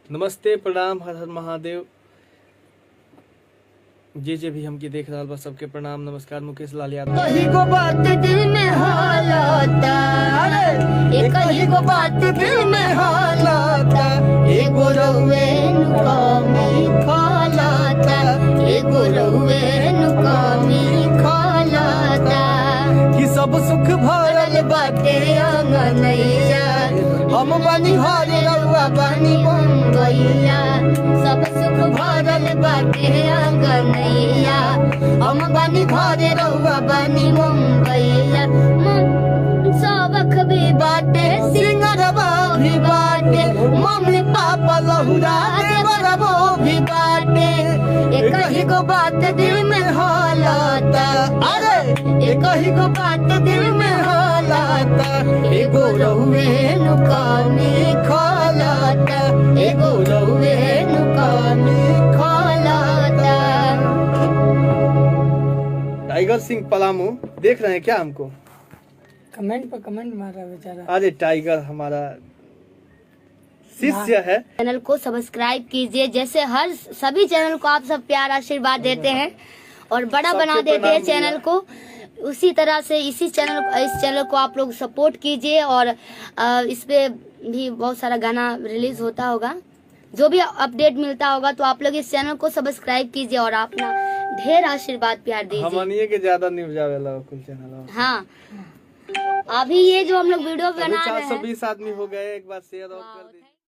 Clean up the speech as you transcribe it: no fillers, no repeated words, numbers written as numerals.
नमस्ते प्रणाम हर हर महादेव। जे भी हमके देख रहा बा सबके प्रणाम नमस्कार। मुकेश लाल यादव। कहीं को बात दिल में हालाता, कहीं को बात दिल में हालाता, एगो रहुए नुकामी खालाता, एगो रहुए नुकामी खालाता। कि सब सुख भरल बाटे आंगनैया, हम बनी हर रउआ बनी मुंबईया। सब सुख भरल बाटे आंगनैया, हम बनी घर रउआ बनी मुंबईया। सबक भी बाटे सिंगरवा भी बाटे, मम्मी पापा लहुरा देवरवो भी बाटे। एक ही को बात दिल में हालाता, अरे एक ही को बात दिल में हालाता, एगो रहुए नुकामी खालाता, एगो रहुए नुकामी खालाता। टाइगर सिंह पलामू देख रहे हैं क्या हमको? कमेंट पर कमेंट मार रहा है बेचारा। अरे टाइगर हमारा शिष्य है। चैनल को सब्सक्राइब कीजिए, जैसे हर सभी चैनल को आप सब प्यार आशीर्वाद देते हैं और बड़ा बना देते हैं चैनल को, उसी तरह से इस चैनल को आप लोग सपोर्ट कीजिए। और इस पे भी बहुत सारा गाना रिलीज होता होगा, जो भी अपडेट मिलता होगा तो आप लोग इस चैनल को सब्सक्राइब कीजिए और अपना ढेर आशीर्वाद प्यार दीजिए। हमनिए के ज्यादा न्यूज आवेला कुल चैनल। हाँ, अभी ये जो हम लोग वीडियो बना रहे हैं 420 आदमी हो गए, एक बार शेयर और कर दीजिए।